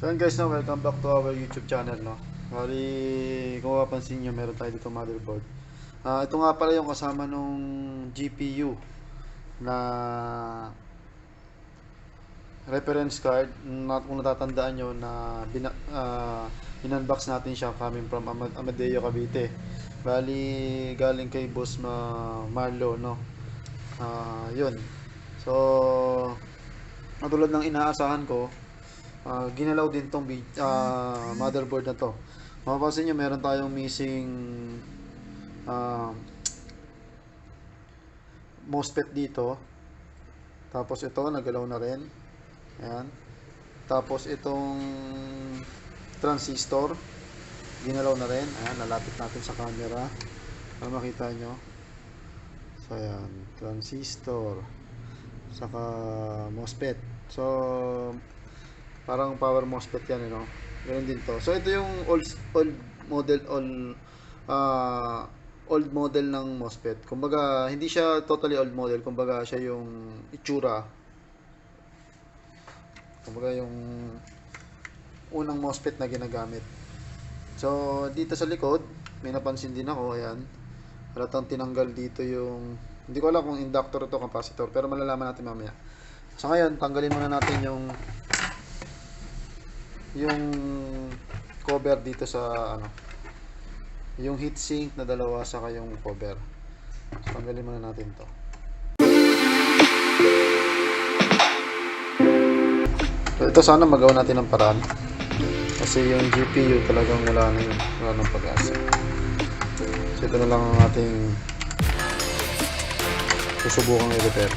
So yun guys, no, welcome back to our YouTube channel, no. Bali, kung mapapansin nyo, meron tayo dito motherboard. Ito nga pala yung kasama nung GPU na reference card na kung natatandaan nyo na in-unbox natin siya coming from Amadeo Cavite. Bali, galing kay Boss Marlo, no. Yun. So, katulad ng inaasahan ko, ginalaw din tong motherboard na to. Mapapansin nyo, meron tayong missing MOSFET dito. Tapos ito, nagalaw na rin. Ayan. Tapos itong transistor, ginalaw na rin. Ayan, nalapit natin sa camera para makita nyo. So ayan, transistor saka MOSFET. So parang power MOSFET yan, no? Ganun din to. So ito yung old model ng MOSFET. Kumbaga hindi siya totally old model, kumbaga siya yung itsura. Kumbaga yung unang MOSFET na ginagamit. So dito sa likod, may napansin din ako, ayan. Halatang tinanggal dito yung, hindi ko alam kung inductor ito, capacitor, pero malalaman natin mamaya. So ngayon, tanggalin muna natin yung cover dito sa yung heatsink na dalawa saka yung cover. So tanggalin muna natin to. So ito sana magawa natin ng paraan kasi yung GPU talagang wala na yun, wala nang pag-asa. So ito na lang ang ating susubukang i-repair.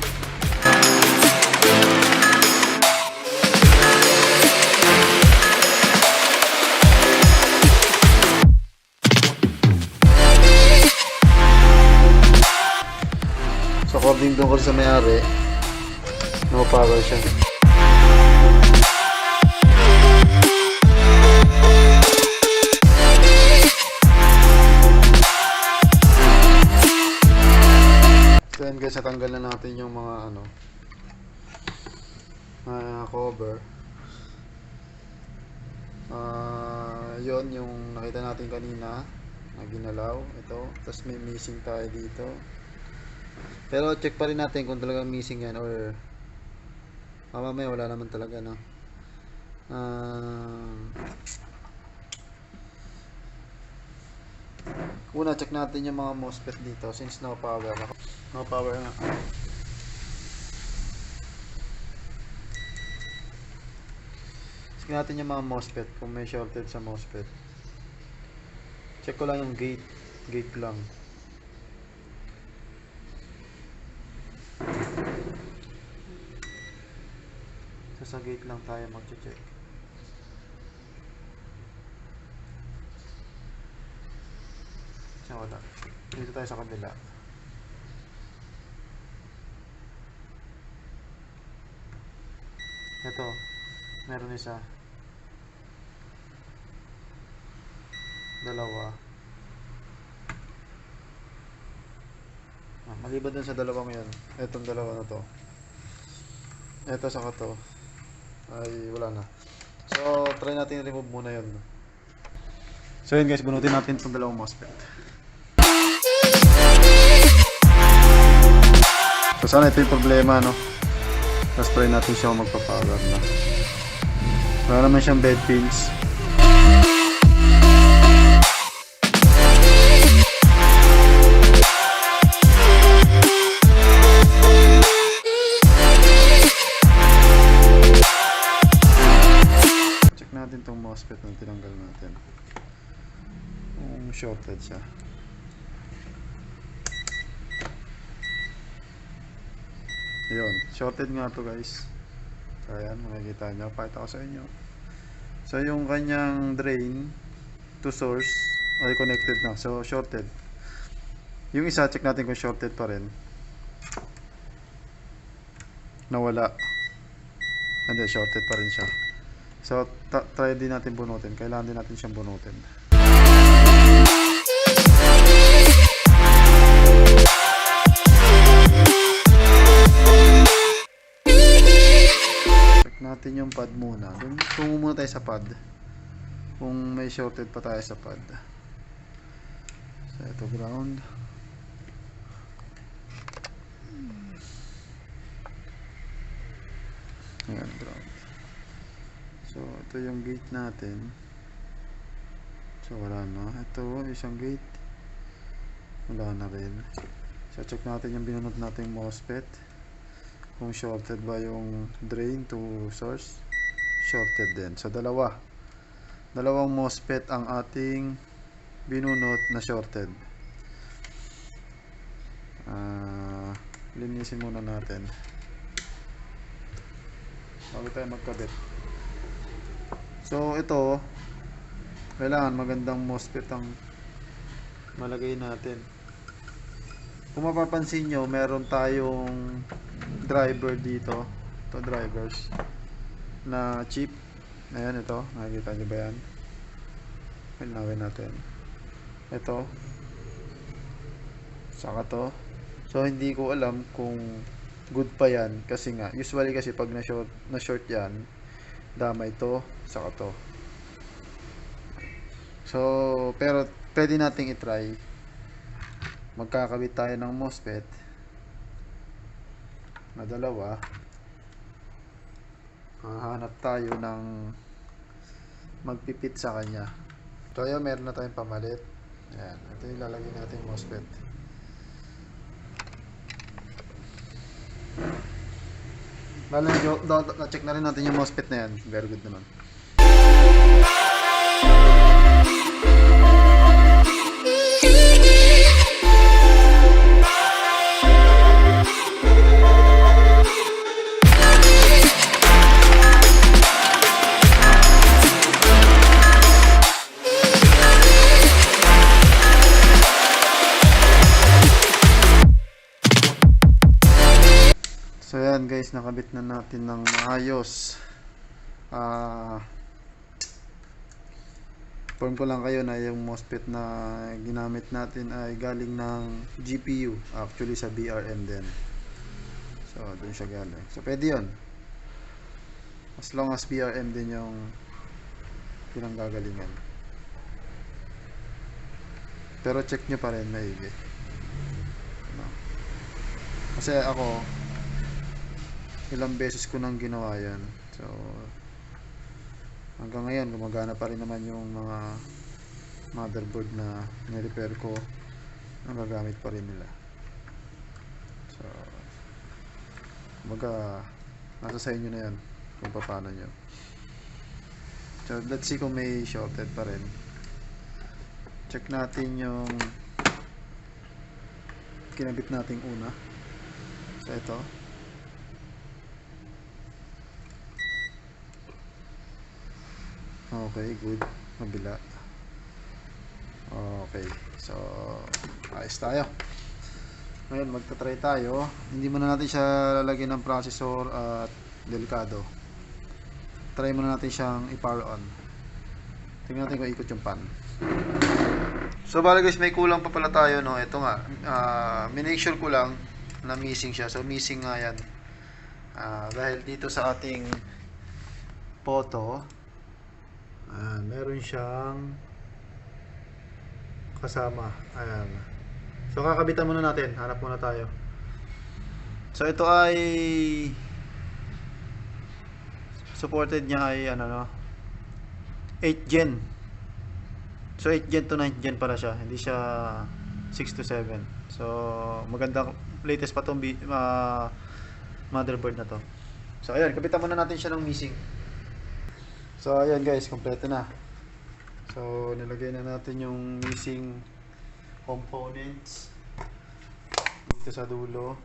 So according doon ko sa may-ari, no power siya. So yan guys, natanggal na natin yung mga cover. Yon yung nakita natin kanina na ginalaw. Ito, tapos may missing tayo dito. Pero check pa rin natin kung talagang missing yan or mamaya wala naman talaga, no. Una, check natin yung mga MOSFET dito since no power nga. Check natin yung mga MOSFET kung may shorted sa MOSFET. Check ko lang yung gate lang. So sa gate lang tayo mag-check. Wala. Dito tayo sa kabila. Ito, meron isa. Dalawa. Maliban dun sa dalawang yan. Etong dalawa na to. Ito saka to. Ay, wala na. So, try natin remove muna yun. So yun guys, bunutin natin itong dalawang MOSFET. So sana ito yung problema, no? Tapos try natin siya kung magpa-power na. Wala naman siyang bed pins. Check natin itong MOSFET na tinanggal natin. Shorted siya. Ayun, shorted nga to guys. So ayan, makikita nyo, pakita ko sa inyo. So yung kanyang drain to source ay connected na, so shorted. Yung isa, check natin kung shorted pa rin. Nawala. Hindi, shorted pa rin siya. So try din natin bunutin, kailangan din natin siyang bunutin. natin yung pad muna. Tungo muna tayo sa pad. Kung may shorted pa tayo sa pad. So ito ground. Ayan, ground. So ito yung gate natin. So wala na. Ito isang gate. Wala na rin. So check natin yung binunot natin yung MOSFET. Kung shorted ba yung drain to source. Shorted din. So dalawang MOSFET ang ating binunot na shorted. Linisin muna natin bago tayo magkabit. So ito, kailangan magandang MOSFET ang malagay natin. Kung mapapansin nyo, meron tayong driver dito. Ito drivers na chip. Ayan, ito, nakikita nyo ba yan? Linawin natin. Ito, saka to. So hindi ko alam kung good pa yan, kasi nga usually kasi pag na short yan, damay to, saka to. So pero pwede nating i-try. Magkakabit tayo ng MOSFET na dalawa. Hahanap tayo ng magpipit sa kanya. So ayun, meron na tayong pamalit. Ayan, ito yung lalagay natin MOSFET. Bale, na-check na rin natin yung MOSFET na yan. Very good naman. So yan guys, nakabit na natin ng maayos. Inform ko lang kayo na yung MOSFET na ginamit natin ay galing ng GPU, actually sa BRM din. So doon siya galing. So pwede yun, as long as BRM din yung pinanggagalingan. Pero check nyo pa rin maigi, no? Kasi ako ilang beses ko nang ginawa yan. So hanggang ngayon gumagana pa rin naman yung mga motherboard na nirepair ko, nagagamit pa rin nila. So kumbaga nasa sa inyo na yan kung paano nyo. So let's see kung may shorted pa rin. Check natin yung kinabit nating una. So ito, okay, good. Mabila. Okay, so ayos tayo. Ngayon magta-try tayo. Hindi muna natin siya lalagyan ng processor at delikado. Try muna natin siyang i-power on. Tingnan natin kung ikot yung pan. So bale guys, may kulang pa pala tayo, no. Ito nga, minake sure ko lang na missing siya. So missing nga yan. Dahil dito sa ating photo, meron siyang kasama. Ayan. So kakabitan muna natin. Hanap muna tayo. So ito ay supported niya ay 8 gen. So 8 gen to 9 gen pala siya. Hindi siya 6 to 7. So maganda, latest pa tong motherboard na to. So ayan, kabitan muna natin siya ng missing. So ayan guys, kompleto na. So nilagay na natin yung missing components dito sa dulo.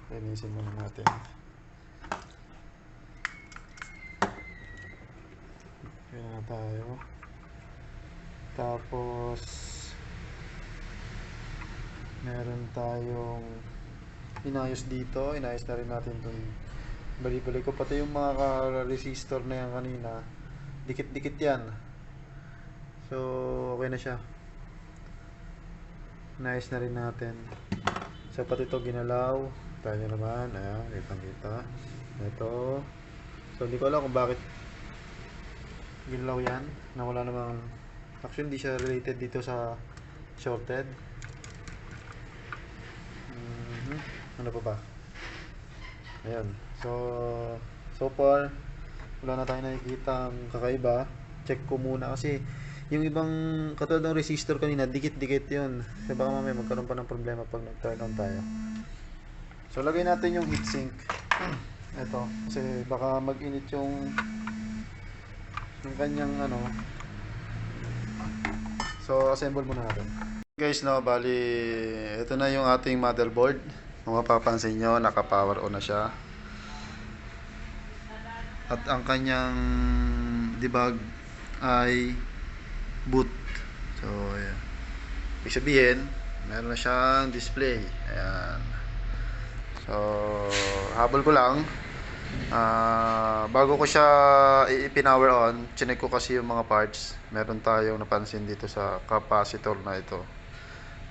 Linisin muna natin. Ayan na tayo. Tapos meron tayong inayos dito. Inayos na rin natin itong bali-bali ko. Pati yung mga resistor na yan kanina, dikit-dikit yan. So okay na siya. Inayos na rin natin. So pati ito ginalaw. Tayo naman. Ayan, kitang-kita. Ito. So, hindi ko alam kung bakit ginlaw yan. Na wala namang... Actually, hindi siya related dito sa shorted. Ano pa ba? Ayan. So far, wala na tayo nakikita ang kakaiba. Check ko muna kasi yung ibang katulad ng resistor kanina, dikit-dikit yun. Kaya baka mamaya magkaroon pa ng problema pag nag-turn on tayo. So, lagay natin yung heatsink. Ito. Kasi baka mag-init yung kanyang ano. So, assemble muna natin. Guys, no, bali, ito na yung ating motherboard. Kung mapapansin nyo, naka-power on na siya. At ang kanyang debug ay boot. So, ayan. Ibig sabihin, meron na siyang display. Ayan. So, habol ko lang. Bago ko siya i-power on, chinek ko kasi yung mga parts. Meron tayong napansin dito sa capacitor na ito.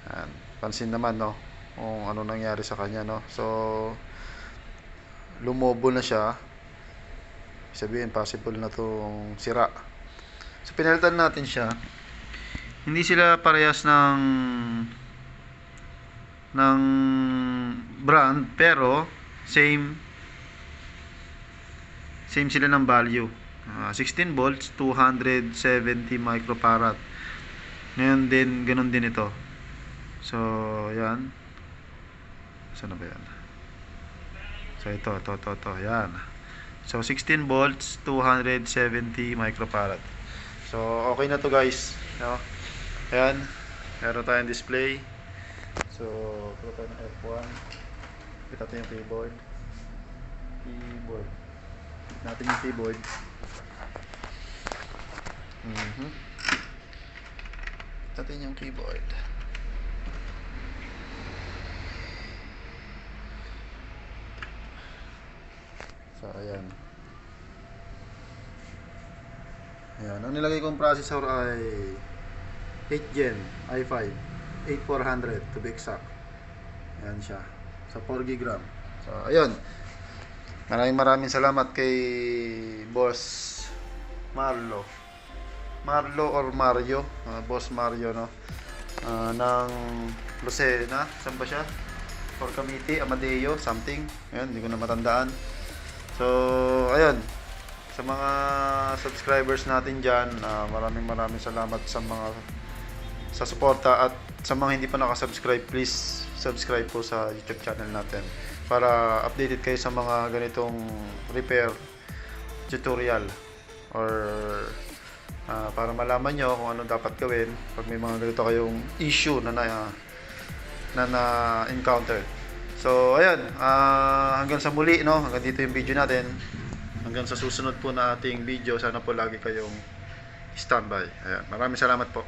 Ayan. Pansin naman, no? Kung ano nangyari sa kanya, no? So, lumobo na siya. Sabihin, possible na itong sira. So, pinalitan natin siya. Hindi sila parehas ng brand, pero same sila ng value. 16 volts, 270 microfarad. Ngayon din, ganun din ito. So, yan. Saan na ba yan? So, ito. Yan. So, 16 volts, 270 microfarad. So, okay na to guys. No? Ayan. Meron tayong display. So, puro tayo ng F1. Kita natin yung keyboard. Natin yung keyboard. Natin yung keyboard. So, ayan. Ayan. Ang nilagay kong processor ay 8 Gen i5 8400 to be exact. Ayan siya. Sa 4 GB RAM. So, ayun. Maraming salamat kay Boss Marlo or Mario. Boss Mario, no? Ng Lucena. Saan ba siya? For Committee, Amadeo, something. Ayan, hindi ko na matandaan. So, ayun. Sa mga subscribers natin dyan, maraming salamat sa suporta, at sa mga hindi pa nakasubscribe, please subscribe po sa YouTube channel natin para updated kayo sa mga ganitong repair tutorial, or para malaman nyo kung ano dapat gawin pag may mga ganito kayong issue na encounter. So, ayun, hanggang sa muli, no? Hanggang dito yung video natin. Hanggang sa susunod po na ating video, sana po lagi kayong standby. Ayan, maraming salamat po.